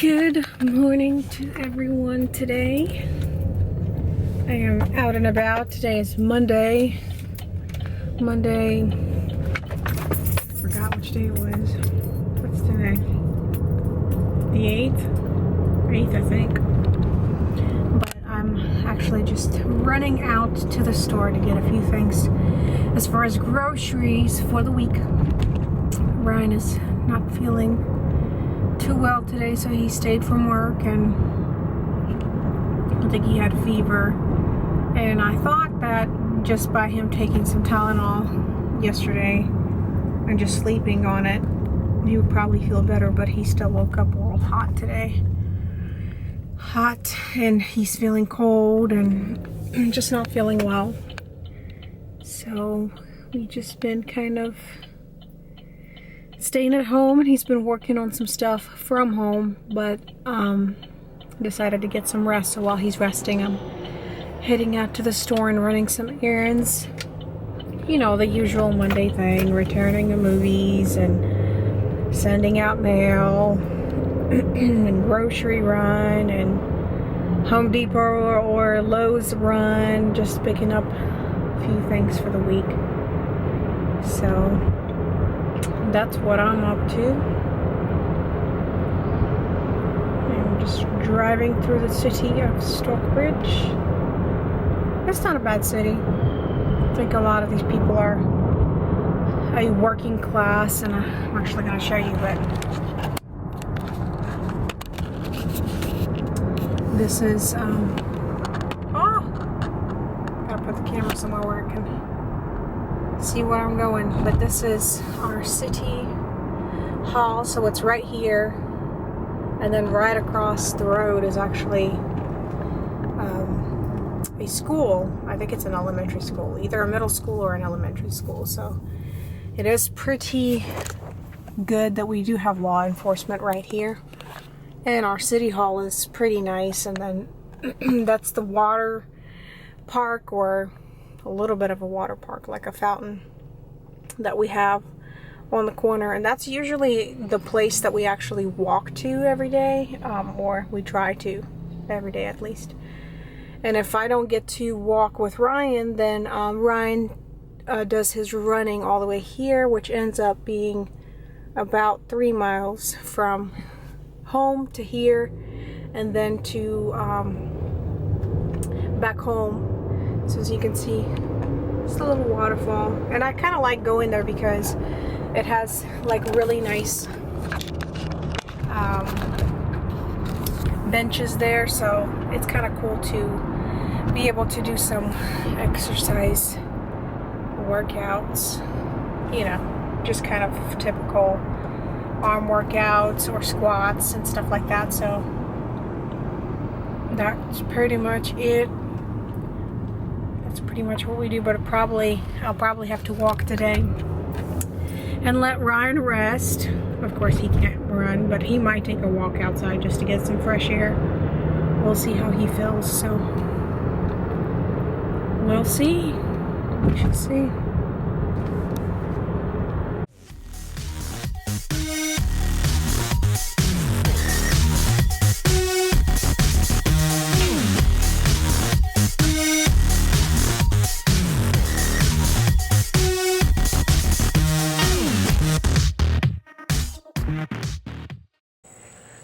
Good morning to everyone today. I am out and about. Today is Monday. Forgot which day it was. What's today? The 8th, I think. But I'm actually just running out to the store to get a few things as far as groceries for the week. Ryan is not feeling too well today, so he stayed from work, and I think he had fever. And I thought that just by him taking some Tylenol yesterday and just sleeping on it, he would probably feel better, but he still woke up a little hot today. Hot, and he's feeling cold and just not feeling well. So we've just been kind of staying at home, and he's been working on some stuff from home, but decided to get some rest. So while he's resting, I'm heading out to the store and running some errands. You know, the usual Monday thing, returning the movies and sending out mail and grocery run and Home Depot or Lowe's run, just picking up a few things for the week. So that's what I'm up to. I'm just driving through the city of Stockbridge. It's not a bad city. I think a lot of these people are a working class, and I'm actually going to show you, but this is, gotta put the camera somewhere where it can see where I'm going. But this is our city hall, so it's right here, and then right across the road is actually a school. I think it's an elementary school, either a middle school or an elementary school. So it is pretty good that we do have law enforcement right here, and our city hall is pretty nice. And then that's the water park, or a little bit of a water park, like a fountain that we have on the corner, and that's usually the place that we actually walk to every day, or we try to every day at least. And if I don't get to walk with Ryan, then Ryan does his running all the way here, which ends up being about 3 miles from home to here, and then to back home. So as you can see, it's a little waterfall, and I kind of like going there because it has like really nice benches there, so it's kind of cool to be able to do some exercise workouts, you know, just kind of typical arm workouts or squats and stuff like that. So that's pretty much it. That's pretty much what we do, but I'll probably have to walk today and let Ryan rest. Of course, he can't run, but he might take a walk outside just to get some fresh air. We'll see how he feels, so we'll see. We shall see.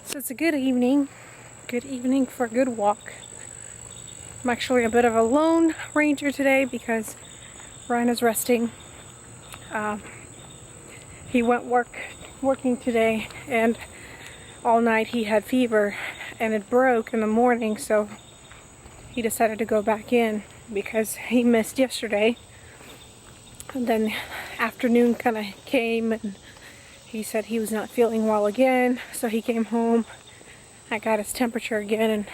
So it's a good evening for a good walk. I'm actually a bit of a lone ranger today because Ryan is resting. He went working today, and all night he had fever, and it broke in the morning, so he decided to go back in because he missed yesterday. And then afternoon kind of came, and he said he was not feeling well again, so he came home. I got his temperature again, and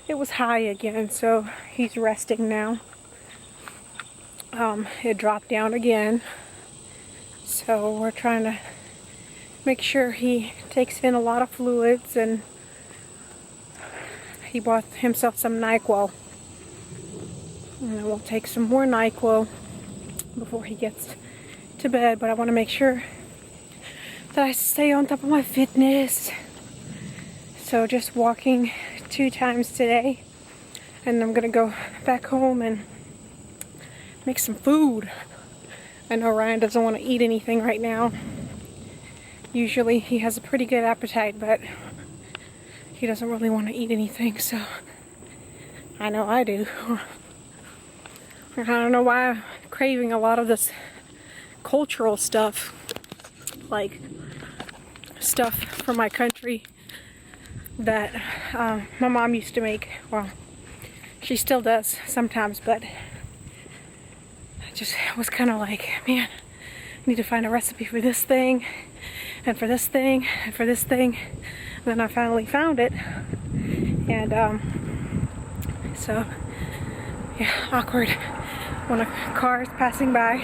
it was high again, so he's resting now. It dropped down again, so we're trying to make sure he takes in a lot of fluids, and he bought himself some NyQuil. And then we'll take some more NyQuil before he gets to bed, but I want to make sure that I stay on top of my fitness So just walking 2 times today, and I'm gonna go back home and make some food. I know Ryan doesn't want to eat anything right now. Usually he has a pretty good appetite, but he doesn't really want to eat anything, so I know I do. I don't know why I'm craving a lot of this cultural stuff, like stuff from my country that my mom used to make. Well, she still does sometimes, but I just was kind of like, man, I need to find a recipe for this thing, and for this thing, and for this thing. And then I finally found it, and so yeah, awkward when a car is passing by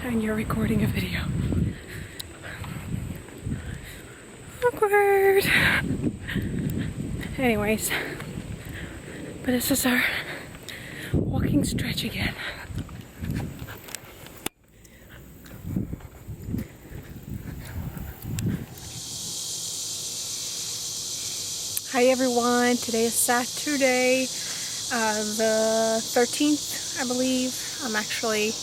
and you're recording a video. Awkward. Anyways, but this is our walking stretch again. Hi everyone, today is Saturday, the 13th, I believe. I'm actually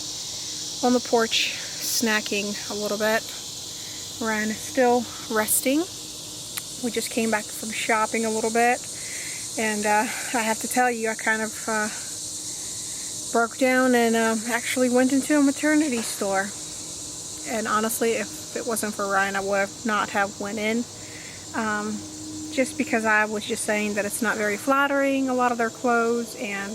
on the porch snacking a little bit. Ryan is still resting. We just came back from shopping a little bit, and I have to tell you, I kind of broke down and actually went into a maternity store. And honestly, if it wasn't for Ryan, I would have not have went in. Just because I was just saying that it's not very flattering, a lot of their clothes, and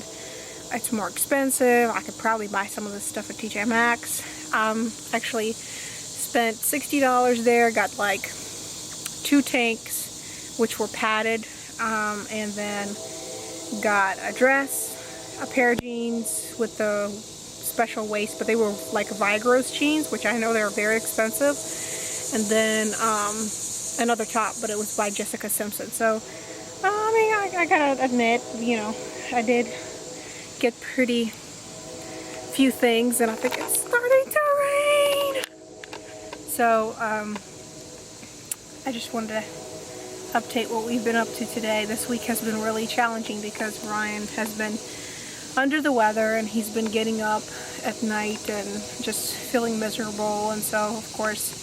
it's more expensive. I could probably buy some of this stuff at TJ Maxx. Actually spent $60 there, got like 2 tanks which were padded, and then got a dress, a pair of jeans with the special waist, but they were like Vigros jeans, which I know they're very expensive, and then another top, but it was by Jessica Simpson. So I mean, I gotta admit, you know, I did get pretty few things, and I think it's starting to rain. So I just wanted to update what we've been up to today. This week has been really challenging because Ryan has been under the weather, and he's been getting up at night and just feeling miserable. And so of course,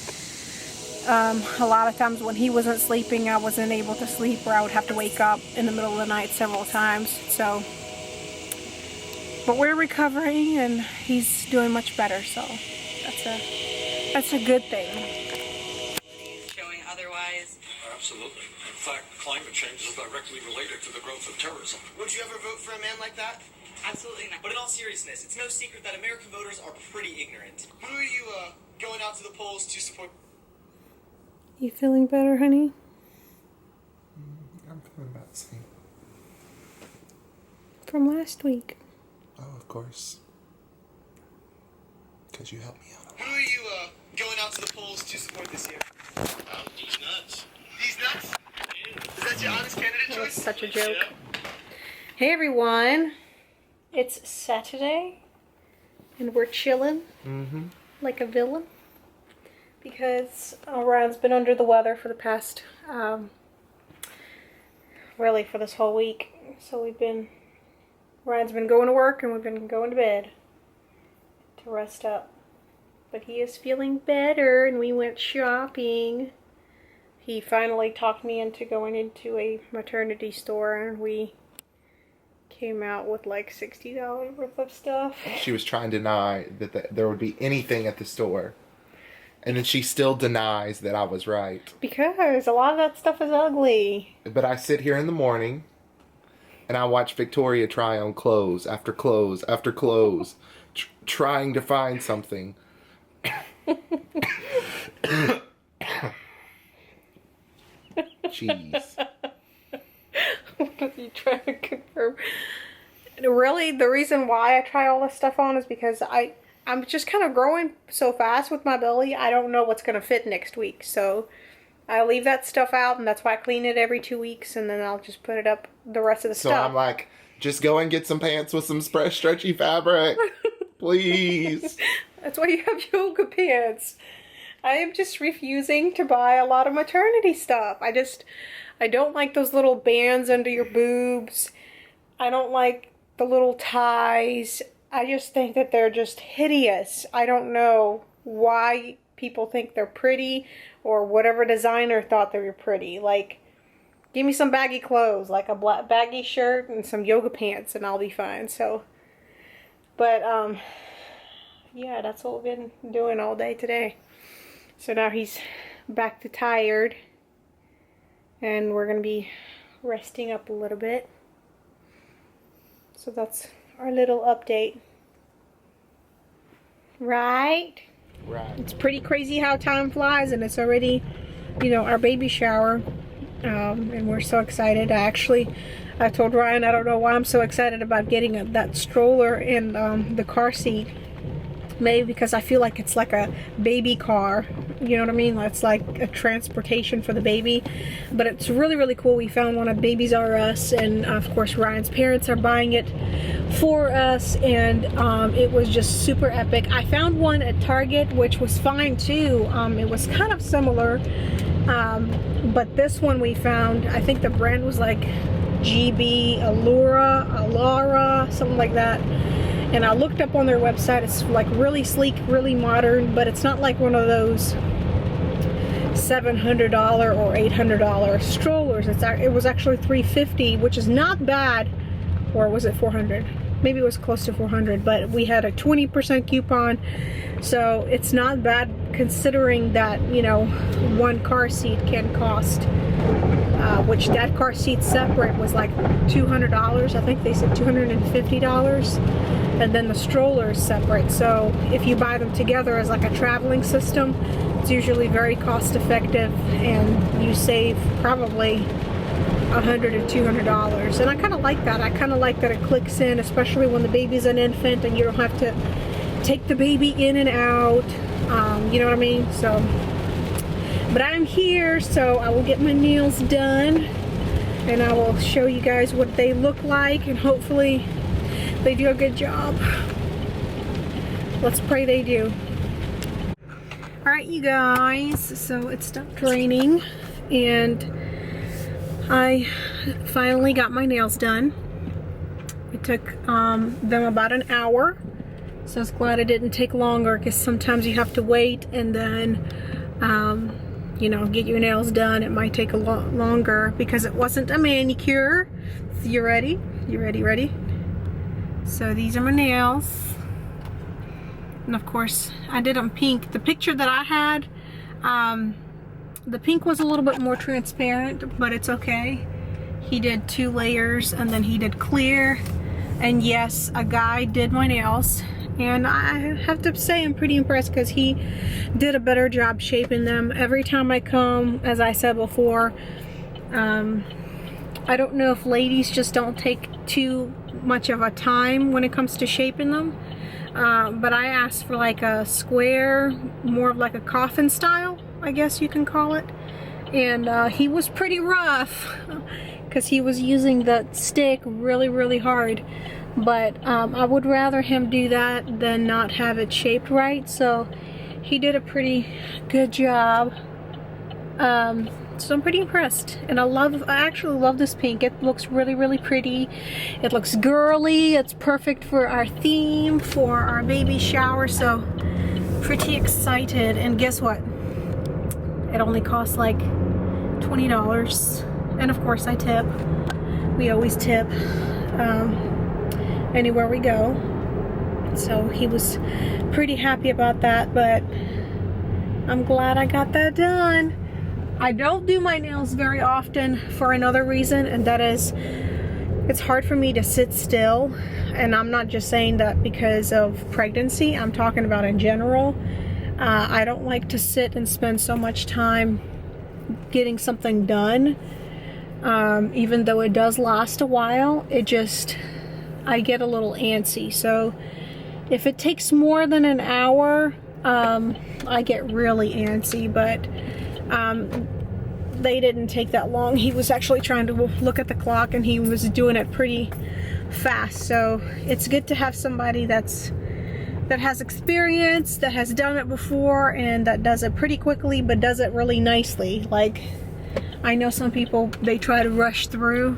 a lot of times when he wasn't sleeping, I wasn't able to sleep, or I would have to wake up in the middle of the night several times. So, but we're recovering, and he's doing much better, so that's a good thing. Showing otherwise. Absolutely. In fact, climate change is directly related to the growth of terrorism. Would you ever vote for a man like that? Absolutely not. But in all seriousness, it's no secret that American voters are pretty ignorant. Who are you going out to the polls to support? You feeling better, honey? I'm feeling about the same. From last week. Oh, of course. Because you helped me out. Who are you going out to the polls to support this year? These nuts. These nuts? Is that your honest candidate That was choice? such a joke. Hey everyone, it's Saturday, and we're chilling like a villain. Because Ryan's been under the weather for the past, really for this whole week. So Ryan's been going to work, and we've been going to bed to rest up. But he is feeling better, and we went shopping. He finally talked me into going into a maternity store, and we came out with like $60 worth of stuff. She was trying to deny that there would be anything at the store. And then she still denies that I was right. Because a lot of that stuff is ugly. But I sit here in the morning, and I watch Viktoriya try on clothes after clothes after clothes, trying to find something. Jeez. What are you trying to confirm? Really, the reason why I try all this stuff on is because I'm just kind of growing so fast with my belly. I don't know what's going to fit next week. So I leave that stuff out, and that's why I clean it every 2 weeks, and then I'll just put it up the rest of the stuff. So I'm like, just go and get some pants with some stretchy fabric. Please. That's why you have yoga pants. I am just refusing to buy a lot of maternity stuff. I don't like those little bands under your boobs. I don't like the little ties. I just think that they're just hideous. I don't know why people think they're pretty, or whatever designer thought they were pretty. Like, give me some baggy clothes, like a black baggy shirt and some yoga pants, and I'll be fine. So, but yeah, that's what we've been doing all day today. So now he's back to tired, and we're gonna be resting up a little bit. So that's our little update. Right? Right. It's pretty crazy how time flies, and it's already, you know, our baby shower. And we're so excited. I told Ryan I don't know why I'm so excited about getting that stroller and the car seat. Maybe because I feel like it's like a baby car. You know what I mean? It's like a transportation for the baby. But it's really, really cool. We found one at Babies R Us, and of course Ryan's parents are buying it for us, and it was just super epic. I found one at Target, which was fine too. It was kind of similar, but this one we found, I think the brand was like GB Allura, something like that. And I looked up on their website. It's like really sleek, really modern, but it's not like one of those $700 or $800 strollers. It was actually $350, which is not bad. Or was it $400? Maybe it was close to $400, but we had a 20% coupon, so it's not bad considering that, you know, one car seat can cost, which that car seat separate was like $200. I think they said $250, and then the stroller is separate. So if you buy them together as like a traveling system, it's usually very cost effective, and you save probably $100 or $200. And I kind of like that. I kind of like that it clicks in, especially when the baby's an infant and you don't have to take the baby in and out. You know what I mean? So, but I'm here, so I will get my nails done, and I will show you guys what they look like, and hopefully they do a good job. Let's pray they do. Alright, you guys, so it stopped raining, and I finally got my nails done. It took them about an hour, so I was glad it didn't take longer, because sometimes you have to wait and then you know, get your nails done. It might take a lot longer because it wasn't a manicure. So you ready? You ready? So these are my nails, and of course I did them pink. The picture that I had, the pink was a little bit more transparent, but it's okay. He did 2 layers, and then he did clear. And yes, a guy did my nails, and I have to say I'm pretty impressed because he did a better job shaping them. Every time I come, as I said before, I don't know if ladies just don't take too much of a time when it comes to shaping them, but I asked for like a square, more of like a coffin style, I guess you can call it. And he was pretty rough because he was using the stick really hard. But I would rather him do that than not have it shaped right. So he did a pretty good job. So I'm pretty impressed. And I actually love this pink. It looks really pretty. It looks girly. It's perfect for our theme, for our baby shower. So pretty excited. And guess what? It only costs like $20, and of course I tip. We always tip anywhere we go. So he was pretty happy about that, but I'm glad I got that done. I don't do my nails very often for another reason, and that is it's hard for me to sit still. And I'm not just saying that because of pregnancy, I'm talking about in general. I don't like to sit and spend so much time getting something done. Even though it does last a while, I get a little antsy. So if it takes more than an hour, I get really antsy. But they didn't take that long. He was actually trying to look at the clock, and he was doing it pretty fast. So it's good to have somebody that's that has experience, that has done it before, and that does it pretty quickly, but does it really nicely. Like, I know some people, they try to rush through,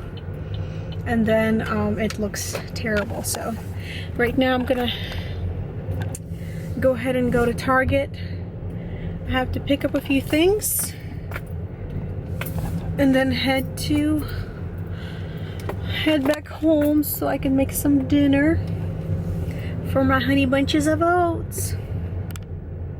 and then it looks terrible. So right now I'm gonna go ahead and go to Target. I have to pick up a few things and then head back home so I can make some dinner for my honey bunches of oats.